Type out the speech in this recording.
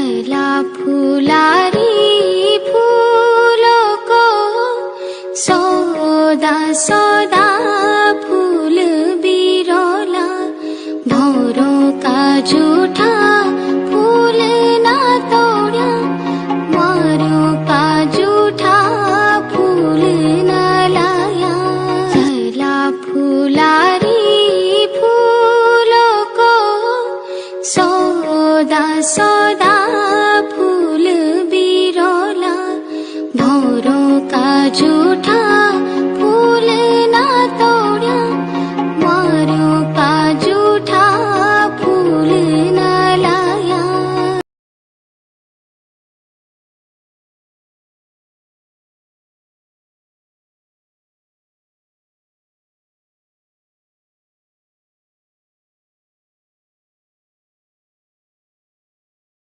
थैला फुलारी फूलों को सौदा सौदा फूल बिरोला भौरों का झूठा फूल ना तोड़ा मारों का झूठा फूल ना लाया। थैला फुलारी फूलों को सौदा सौदा फूल बिरोला भौरों का झूठा